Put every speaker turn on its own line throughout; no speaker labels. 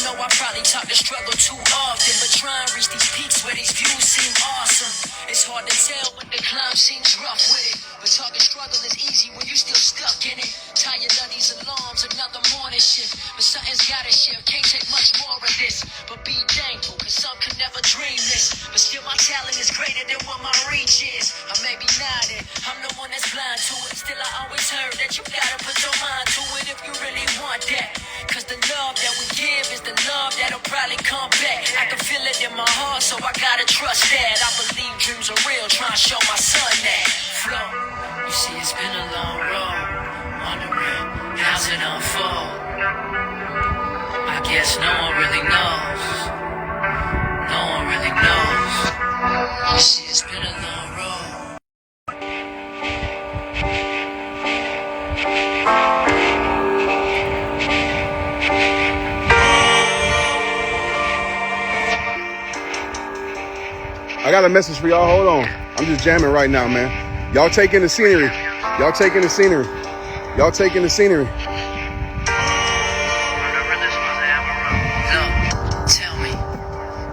know I probably talk the struggle too often, but try and reach these peaks where these views seem awesome. It's hard to tell when the climb seems rough with it, but talking struggle is easy when you still stuck in it. Tired of these alarms, another morning shift, but something's gotta shift. Can't take much more of this, but be thankful, cause some could never dream this. But still my talent is greater than what my reach is. I may be nodding, I'm the one that's blind to it. Still I always heard that you gotta put your mind to it if you really want that. Cause the love that we give is the love that'll probably come back. I can feel it in my heart, so I gotta trust that. I believe dreams are real, trying to show my son that. Flow, you see it's been a long road, wondering how's it unfold. I guess no one really knows. No one really knows. You see it's been a long road.
I got a message for y'all. Hold on. I'm just jamming right now, man. Y'all taking the scenery. Y'all taking the scenery. Y'all taking the scenery.
Tell me,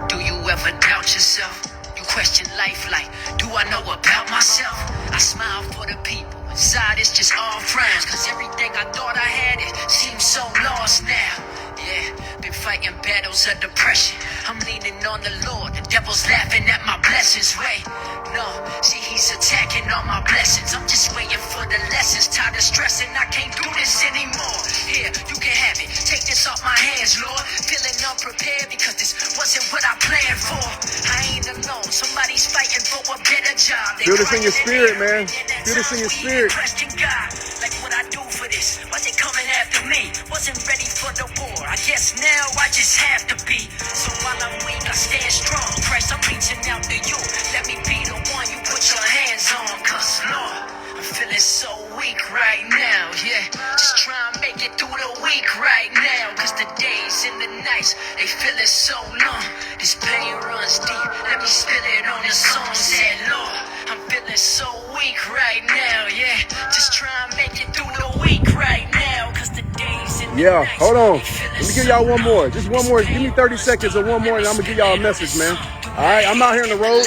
do you ever doubt yourself? You question life like, do I know about myself? I smile for the people. Inside it's just all friends. Cause everything I thought I had, it seems so lost now. Yeah, been fighting battles of depression. I'm leaning on the Lord. The devil's laughing at my blessings. Wait, no, see he's attacking all my blessings. I'm just waiting for the lessons. Tired of stressing, I can't do this anymore. Here, you can have it. Take this off my hands, Lord. Feeling unprepared because this wasn't what I planned for. I ain't alone. Somebody's fighting for a better job.
Feel this in your spirit, man. Feel this in your spirit.
Question God, like what I do for this. Was it coming after me? Wasn't ready for the war. I guess now I just have to be. So while I'm weak, I stand strong. Christ, I'm reaching out to you. Let me be the one you put your hands on. Cause Lord, I'm feeling so weak right now. Yeah, just try and make it through the week right now. Cause the days and the nights, they feeling so long. This pain runs deep. Let me spill it on the song. Said Lord, I'm feeling so weak right now. Yeah, just try and make it through the week right now. Cause the days and the nights,
hold on.
they
Let me give y'all one more. Just one more. Give me 30 seconds of one more and I'm gonna give y'all a message, man. All right, I'm out here on the road.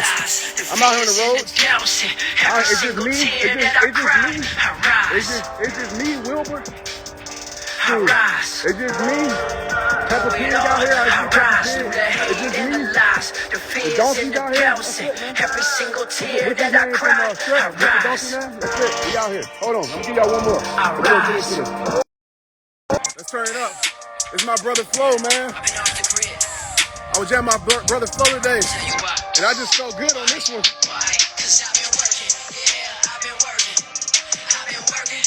I'm out here on the road. All right, it's just me. It's just me, Wilbur. Dude, it's just me. Peppa Pig out here. I see Peppa Pig. It's just me. The donkey out here. That's it, man.
Every single tear
What's his
that I
name from
cry,
Shrek?
I
What's the donkey
rise.
name? That's it. We out here. Hold on. I'm gonna give y'all one more. Let's go get into this. Let's turn it up. It's my brother Flo, man.
I've been off the grid.
I was jamming my brother Flo today,
Tell you why.
and I just felt good on this one.
Why? Cause I've been working. Yeah, I've been working. I've been working.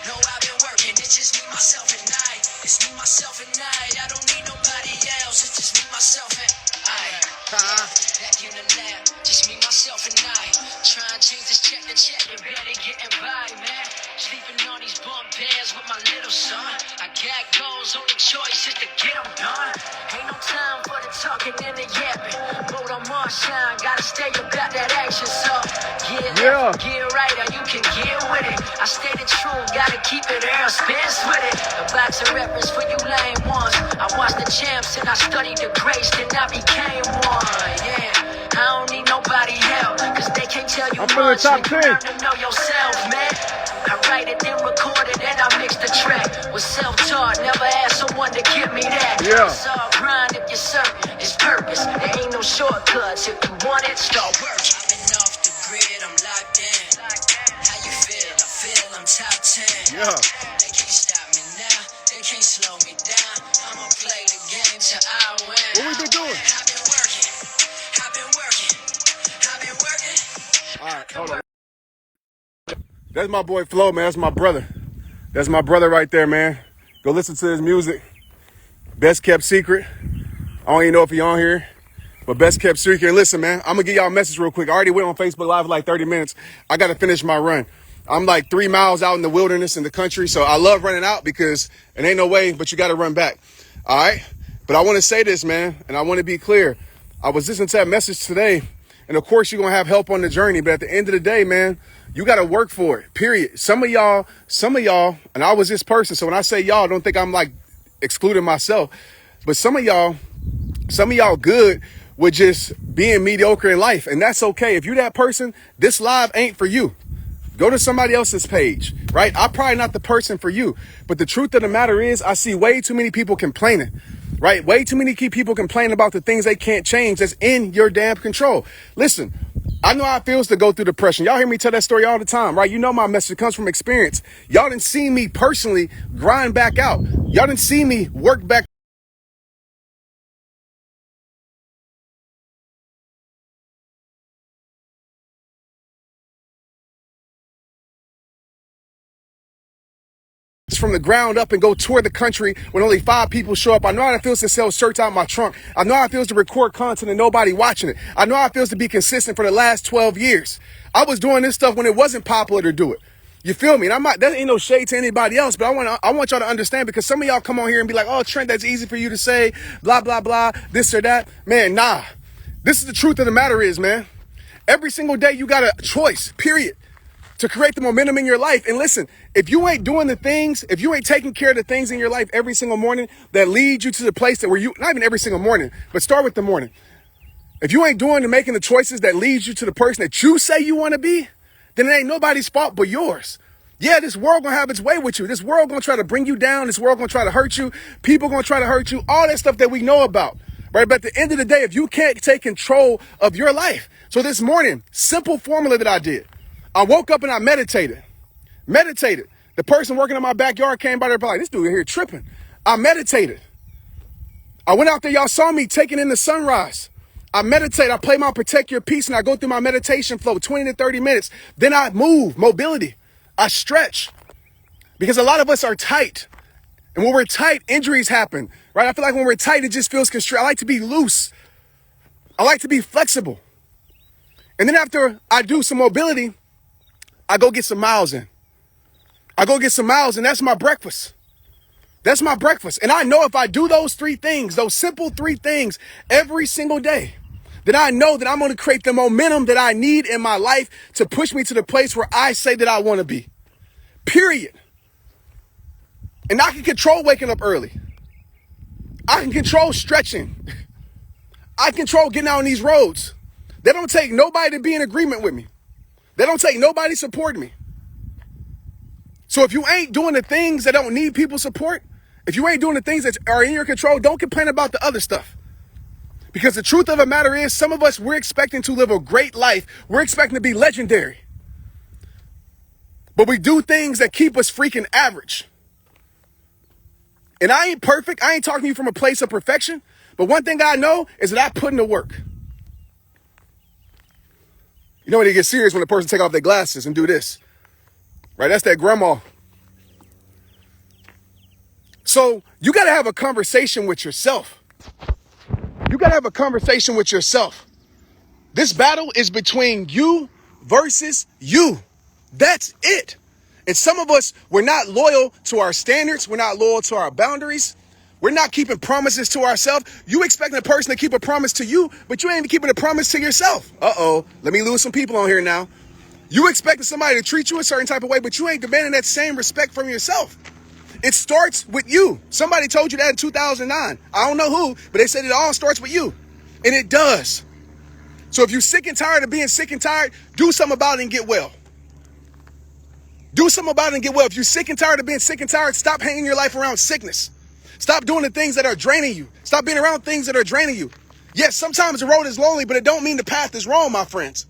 No, I've been working. It's just me, myself, and I. It's me, myself, and I. I don't need nobody else. It's just me, myself, and I. Back in the lab. Just me, myself, and I. Try and change this check to check and barely getting by, man. Sleeping on these bunk beds with my little son. I got goals, only choice is to get them done. Ain't no time for the talking and the yapping. Mode on my shine, gotta stay about that action. So, left, get right, or you can get with it. I stay the truth, gotta keep it air spins with it. A boxing reference for you lame ones. I watched the champs and I studied the grace, then I became one. Yeah, I don't need nobody help, cause they can't tell you
I'm feeling
much.
top
You
10.
learn to know yourself, man. I write it, then record it, and I mix the track. Was self-taught, never asked someone to give me that.
Yeah.
It's all grind if you're certain, it's purpose. There ain't no shortcuts. If you want it, start working. I've been off the grid, I'm locked in. How you feel? I feel I'm top 10.
Yeah.
They can't stop me now, they can't slow me down. I'ma play the game till I win.
What we been doing?
I've been working, I've been working, I've been working.
All right, hold on. That's my boy Flo, man. That's my brother. That's my brother right there, man. Go listen to his music. Best kept secret. I don't even know if he on here, but best kept secret. And listen, man, I'm gonna give y'all a message real quick. I already went on Facebook Live for like 30 minutes. I gotta finish my run. I'm like 3 miles out in the wilderness in the country, so I love running out because it ain't no way, but you gotta run back. All right? But I wanna say this, man, and I wanna be clear. I was listening to that message today, and of course you're gonna have help on the journey, but at the end of the day, man, you got to work for it, period. Some of y'all, and I was this person. So when I say y'all, don't think I'm like excluding myself. But some of y'all good with just being mediocre in life. And that's okay. If you're that person, this live ain't for you. Go to somebody else's page, right? I'm probably not the person for you. But the truth of the matter is, I see way too many people complaining, right? Way too many people complaining about the things they can't change that's in your damn control. Listen, I know how it feels to go through depression. Y'all hear me tell that story all the time, right? You know my message comes from experience. Y'all didn't see me personally grind back out. Y'all didn't see me work back from the ground up and go tour the country when only 5 people show up. I know how it feels to sell shirts out my trunk. I know how it feels to record content and nobody watching it. I know how it feels to be consistent for the last 12 years. I was doing this stuff when it wasn't popular to do it. You feel me? And that ain't no shade to anybody else, but I want y'all to understand, because some of y'all come on here and be like, oh, Trent, that's easy for you to say, blah, blah, blah, this or that. Man, nah. This is the truth of the matter is, man, every single day you got a choice, period, to create the momentum in your life. And listen, if you ain't doing the things, if you ain't taking care of the things in your life every single morning that lead you to the place that where you, not even every single morning, but start with the morning. If you ain't doing and making the choices that lead you to the person that you say you want to be, then it ain't nobody's fault but yours. Yeah, this world gonna have its way with you. This world gonna try to bring you down. This world gonna try to hurt you. People gonna try to hurt you. All that stuff that we know about, right? But at the end of the day, if you can't take control of your life. So this morning, simple formula that I did. I woke up and I meditated. The person working in my backyard came by there like, this dude here tripping. I meditated. I went out there. Y'all saw me taking in the sunrise. I meditate. I play my Protect Your Peace, and I go through my meditation flow, 20 to 30 minutes. Then I move, mobility. I stretch, because a lot of us are tight. And when we're tight, injuries happen, right? I feel like when we're tight, it just feels constricted. I like to be loose. I like to be flexible. And then after I do some mobility, I go get some miles in. And that's my breakfast. And I know if I do those 3 things, those simple 3 things every single day, then I know that I'm going to create the momentum that I need in my life to push me to the place where I say that I want to be. Period. And I can control waking up early. I can control stretching. I control getting out on these roads. They don't take nobody to be in agreement with me. They don't take nobody supporting me. So if you ain't doing the things that don't need people support, if you ain't doing the things that are in your control, don't complain about the other stuff. Because the truth of the matter is, some of us, we're expecting to live a great life. We're expecting to be legendary. But we do things that keep us freaking average. And I ain't perfect. I ain't talking to you from a place of perfection. But one thing I know is that I put in the work. You know when it gets serious when the person take off their glasses and do this, right? That's that grandma. So you got to have a conversation with yourself. This battle is between you versus you. That's it. And some of us, we're not loyal to our standards. We're not loyal to our boundaries. We're not keeping promises to ourselves. You expecting a person to keep a promise to you, but you ain't even keeping a promise to yourself. Uh-oh. Let me lose some people on here now. You expecting somebody to treat you a certain type of way, but you ain't demanding that same respect from yourself. It starts with you. Somebody told you that in 2009. I don't know who, but they said it all starts with you. And it does. So if you're sick and tired of being sick and tired, do something about it and get well. If you're sick and tired of being sick and tired, stop hanging your life around sickness. Stop doing the things that are draining you. Stop being around things that are draining you. Yes, sometimes the road is lonely, but it don't mean the path is wrong, my friends.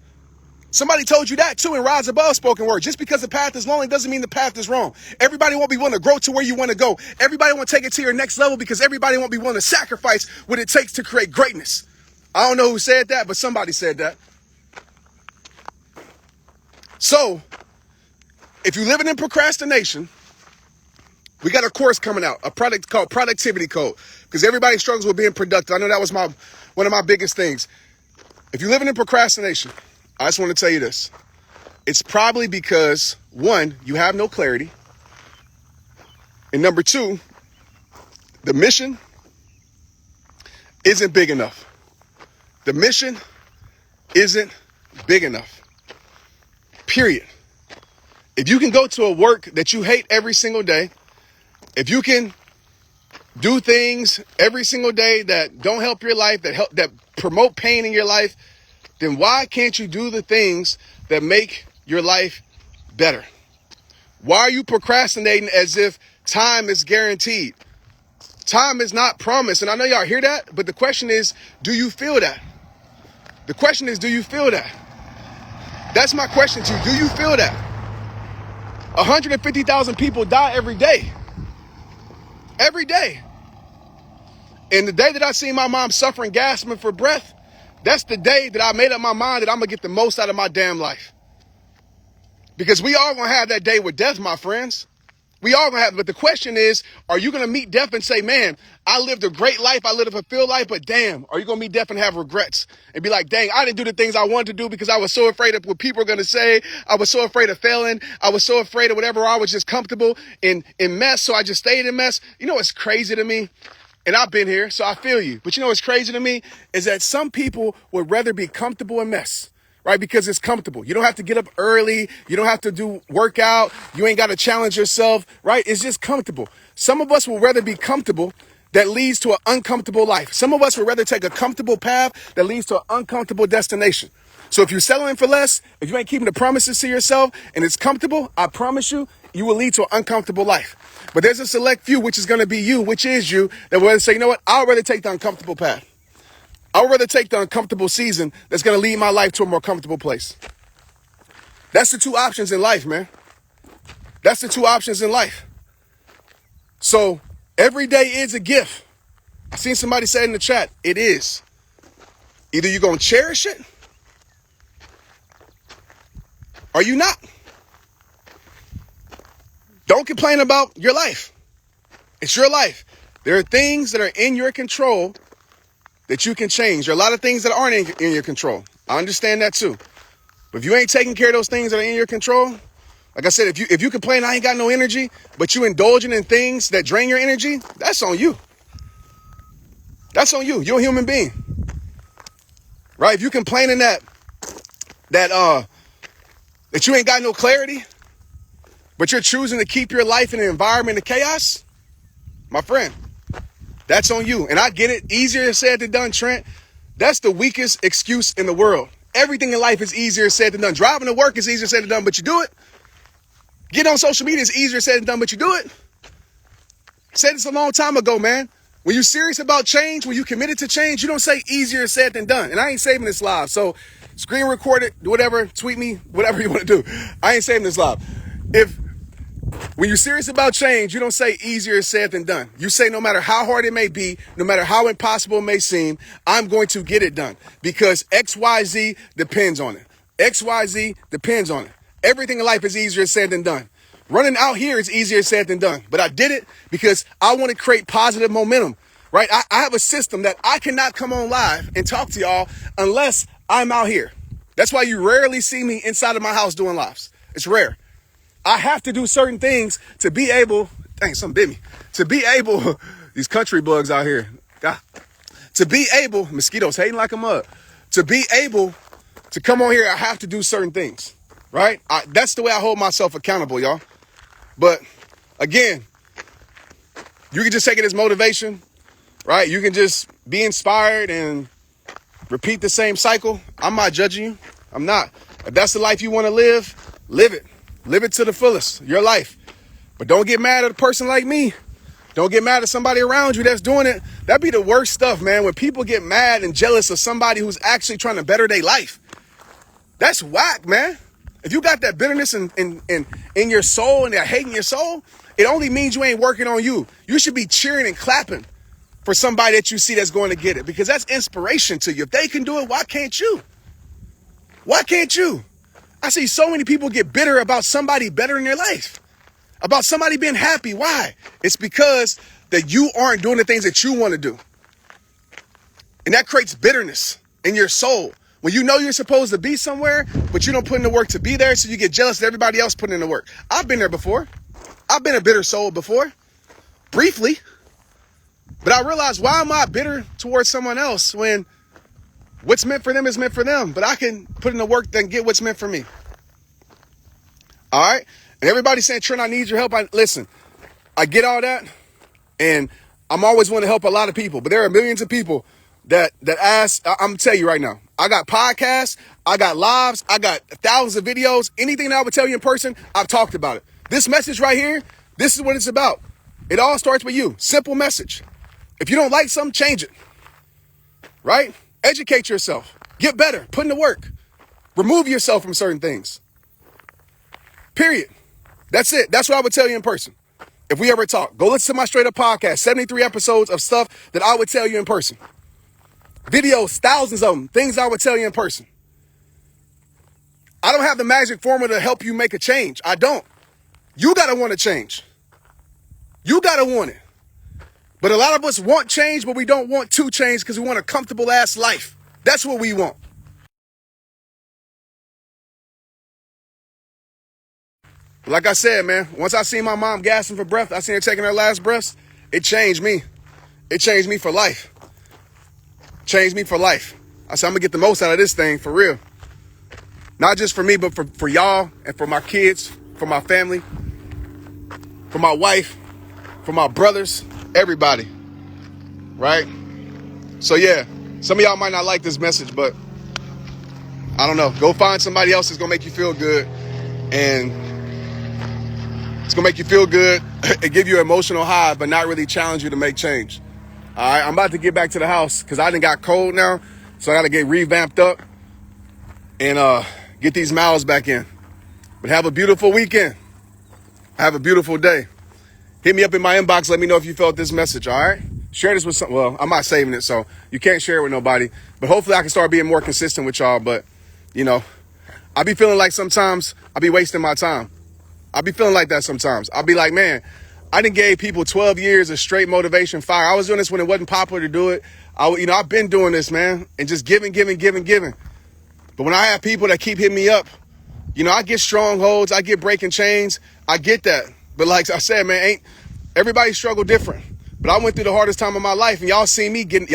Somebody told you that too in Rise Above spoken word. Just because the path is lonely doesn't mean the path is wrong. Everybody won't be willing to grow to where you want to go. Everybody won't take it to your next level because everybody won't be willing to sacrifice what it takes to create greatness. I don't know who said that, but somebody said that. So, if you're living in procrastination, we got a course coming out, a product called Productivity Code, because everybody struggles with being productive. I know that was one of my biggest things. If you're living in procrastination, I just want to tell you this. It's probably because, 1, you have no clarity. And number 2, the mission isn't big enough. The mission isn't big enough. Period. If you can go to a work that you hate every single day, if you can do things every single day that don't help your life, that promote pain in your life, then why can't you do the things that make your life better? Why are you procrastinating as if time is guaranteed? Time is not promised. And I know y'all hear that, but the question is, do you feel that? The question is, do you feel that? That's my question to you. Do you feel that? 150,000 people die every day. Every day. And the day that I seen my mom suffering, gasping for breath, that's the day that I made up my mind that I'm going to get the most out of my damn life. Because we all going to have that day with death, my friends. We all going to have, but the question is, are you going to meet death and say, man, I lived a great life, I lived a fulfilled life, but damn, are you going to meet death and have regrets and be like, dang, I didn't do the things I wanted to do because I was so afraid of what people are going to say. I was so afraid of failing. I was so afraid of whatever. I was just comfortable in mess. So I just stayed in mess. You know what's crazy to me? And I've been here, so I feel you. But you know what's crazy to me is that some people would rather be comfortable in mess. Right? Because it's comfortable. You don't have to get up early. You don't have to do workout. You ain't got to challenge yourself, right? It's just comfortable. Some of us will rather be comfortable that leads to an uncomfortable life. Some of us would rather take a comfortable path that leads to an uncomfortable destination. So if you're settling for less, if you ain't keeping the promises to yourself and it's comfortable, I promise you, you will lead to an uncomfortable life. But there's a select few, which is going to be you, which is you, that will say, you know what? I'll rather take the uncomfortable path. I would rather take the uncomfortable season that's going to lead my life to a more comfortable place. That's the two options in life, man. That's the two options in life. So every day is a gift. I seen somebody say in the chat, it is. Either you're going to cherish it or you not. Don't complain about your life. It's your life. There are things that are in your control that you can change. There are a lot of things that aren't in your control. I understand that too. But if you ain't taking care of those things that are in your control, like I said, if you complain, I ain't got no energy, but you indulging in things that drain your energy, that's on you. That's on you. You're a human being. Right? If you complaining that you ain't got no clarity, but you're choosing to keep your life in an environment of chaos, my friend, that's on you. And I get it. Easier said than done, Trent. That's the weakest excuse in the world. Everything in life is easier said than done. Driving to work is easier said than done, but you do it. Getting on social media is easier said than done, but you do it. I said this a long time ago, man. When you're serious about change, when you're committed to change, you don't say easier said than done. And I ain't saving this live. So screen record it, whatever, tweet me, whatever you want to do. I ain't saving this live. When you're serious about change, you don't say easier said than done. You say no matter how hard it may be, no matter how impossible it may seem, I'm going to get it done because XYZ depends on it. XYZ depends on it. Everything in life is easier said than done. Running out here is easier said than done. But I did it because I want to create positive momentum, right? I have a system that I cannot come on live and talk to y'all unless I'm out here. That's why you rarely see me inside of my house doing lives. It's rare. I have to do certain things to be able, dang, something bit me, to be able, these country bugs out here, God, to be able, mosquitoes hating like a mug, to be able to come on here, I have to do certain things, right? That's the way I hold myself accountable, y'all. But again, you can just take it as motivation, right? You can just be inspired and repeat the same cycle. I'm not judging you. I'm not. If that's the life you want to live, live it. Live it to the fullest, your life. But don't get mad at a person like me. Don't get mad at somebody around you that's doing it. That'd be the worst stuff, man. When people get mad and jealous of somebody who's actually trying to better their life. That's whack, man. If you got that bitterness in your soul and that hate in your soul, it only means you ain't working on you. You should be cheering and clapping for somebody that you see that's going to get it because that's inspiration to you. If they can do it, why can't you? Why can't you? I see so many people get bitter about somebody bettering their life, about somebody being happy. Why? It's because that you aren't doing the things that you want to do. And that creates bitterness in your soul. When you know you're supposed to be somewhere, but you don't put in the work to be there, so you get jealous of everybody else putting in the work. I've been there before. I've been a bitter soul before, briefly. But I realized, why am I bitter towards someone else when what's meant for them is meant for them, but I can put in the work and get what's meant for me. All right? And everybody's saying, Trent, I need your help. Listen, I get all that. And I'm always want to help a lot of people, but there are millions of people that ask. I'm gonna tell you right now. I got podcasts, I got lives, I got thousands of videos. Anything that I would tell you in person, I've talked about it. This message right here, this is what it's about. It all starts with you. Simple message. If you don't like something, change it. Right? Educate yourself. Get better. Put in the work. Remove yourself from certain things. Period. That's it. That's what I would tell you in person. If we ever talk, go listen to my Straight Up podcast, 73 episodes of stuff that I would tell you in person. Videos, thousands of them, things I would tell you in person. I don't have the magic formula to help you make a change. I don't. You got to want to change. You got to want it. But a lot of us want change, but we don't want to change because we want a comfortable ass life. That's what we want. Like I said, man, once I seen my mom gasping for breath, I seen her taking her last breaths, it changed me. It changed me for life. Changed me for life. I said, I'm going to get the most out of this thing for real. Not just for me, but for y'all and for my kids, for my family, for my wife, for my brothers, everybody. Right? So yeah, some of y'all might not like this message, but I don't know. Go find somebody else that's going to make you feel good. And it's going to make you feel good and give you an emotional high, but not really challenge you to make change. All right, I'm about to get back to the house because I done got cold now. So I got to get revamped up and get these miles back in. But have a beautiful weekend. Have a beautiful day. Hit me up in my inbox. Let me know if you felt this message, all right? Share this with some. Well, I'm not saving it, so you can't share it with nobody. But hopefully I can start being more consistent with y'all. But, you know, I be feeling like sometimes I be wasting my time. I be feeling like that sometimes. I'll be like, man, I done gave people 12 years of straight motivation fire. I was doing this when it wasn't popular to do it. I've been doing this, man, and just giving. But when I have people that keep hitting me up, I get strongholds, I get breaking chains. I get that. But like I said, man, everybody struggle different. But I went through the hardest time of my life, and y'all seeing me getting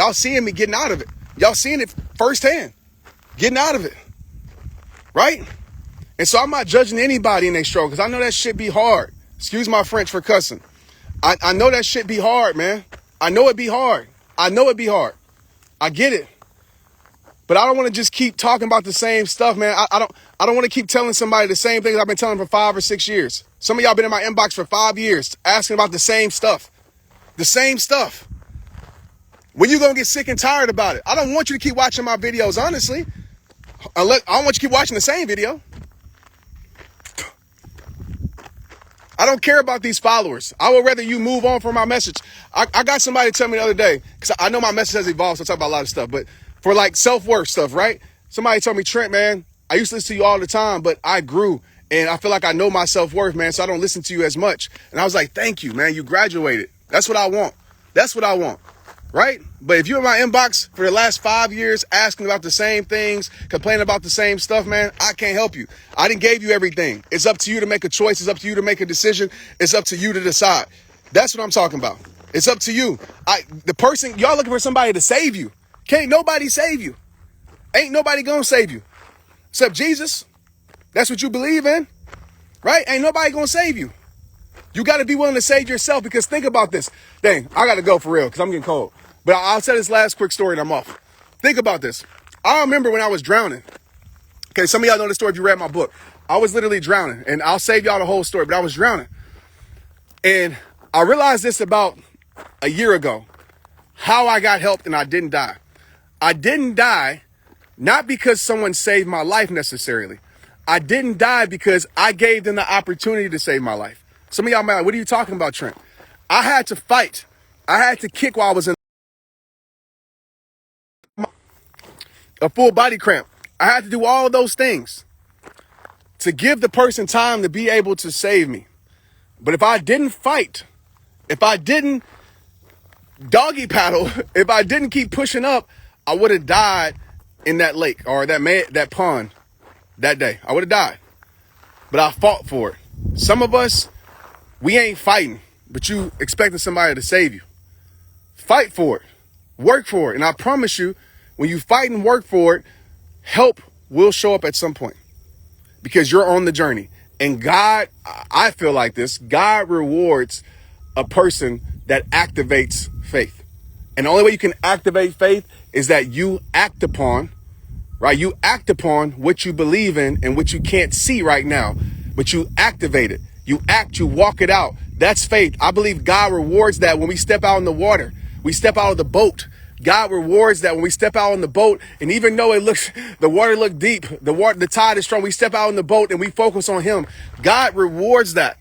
out of it. Y'all seeing it firsthand, getting out of it. Right? And so I'm not judging anybody in their struggle because I know that shit be hard. Excuse my French for cussing. I know that shit be hard, man. I know it be hard. I get it. But I don't want to just keep talking about the same stuff, man. I don't want to keep telling somebody the same things I've been telling for 5 or 6 years. Some of y'all been in my inbox for 5 years asking about the same stuff. The same stuff. When you gonna get sick and tired about it? I don't want you to keep watching my videos, honestly. I don't want you to keep watching the same video. I don't care about these followers. I would rather you move on from my message. I got somebody tell me the other day, because I know my message has evolved, so I talk about a lot of stuff, but for like self-worth stuff, right? Somebody told me, Trent, man, I used to listen to you all the time, but I grew and I feel like I know my self-worth, man, so I don't listen to you as much. And I was like, thank you, man. You graduated. That's what I want. Right? But if you're in my inbox for the last 5 years asking about the same things, complaining about the same stuff, man, I can't help you. I didn't give you everything. It's up to you to make a choice. It's up to you to make a decision. It's up to you to decide. That's what I'm talking about. It's up to you. Y'all looking for somebody to save you. Can't nobody save you. Ain't nobody gonna save you. Except Jesus. That's what you believe in. Right? Ain't nobody gonna save you. You got to be willing to save yourself, because think about this. Dang, I got to go for real because I'm getting cold. But I'll tell this last quick story and I'm off. Think about this. I remember when I was drowning. Okay, some of y'all know the story if you read my book. I was literally drowning, and I'll save y'all the whole story, but I was drowning. And I realized this about a year ago, how I got help and I didn't die. I didn't die not because someone saved my life necessarily. I didn't die because I gave them the opportunity to save my life. Some of y'all might be like, what are you talking about, Trent? I had to fight. I had to kick while I was in a full body cramp. I had to do all of those things to give the person time to be able to save me. But if I didn't fight, if I didn't doggy paddle, if I didn't keep pushing up, I would have died in that lake or that pond that day. I would have died. But I fought for it. Some of us, we ain't fighting, but you expecting somebody to save you. Fight for it. Work for it. And I promise you, when you fight and work for it, help will show up at some point because you're on the journey. And God, I feel like this, God rewards a person that activates faith. And the only way you can activate faith is that you act upon, right? You act upon what you believe in and what you can't see right now, but you activate it. You act, you walk it out. That's faith. I believe God rewards that when we step out in the water. We step out of the boat. God rewards that when we step out on the boat. And even though the water look deep, the tide is strong, we step out in the boat and we focus on him. God rewards that,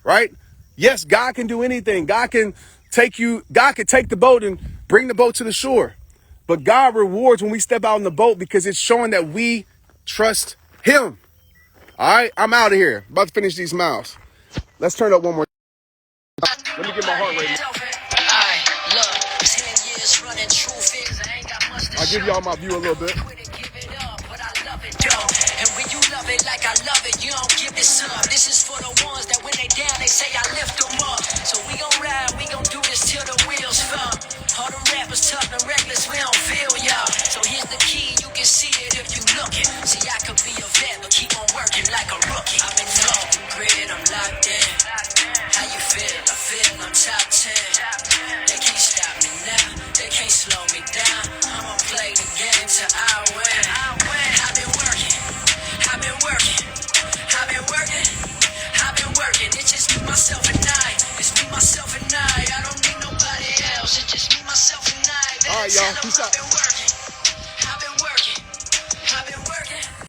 right? Yes, God can do anything. God can take the boat and bring the boat to the shore. But God rewards when we step out in the boat because it's showing that we trust him. All right, I'm out of here. About to finish these miles. Let's turn up one more. Let me get my heart rate. I'll give y'all my view a little bit.
And when you love it like I love it, you don't give this up. This is for the ones that when they down, they say I lift them up. So we gon' ride, we gon' do this till the wheels fall. All them rappers tough and reckless, we don't feel y'all. So here's the key, you can see it if you looking. See, I could be a vet, but keep on working like a rookie. I'm in off the grid, I'm locked in. How you feel? I feel I'm top 10. They can't stop me now, they can't slow me down. I'ma play the game till I win. I've been working, I've been working, I've been working, I've been working. It's just me, myself, and I. It's me, myself, and I. I don't need nobody else. It's just me, myself, and I.
All right, y'all. Peace out.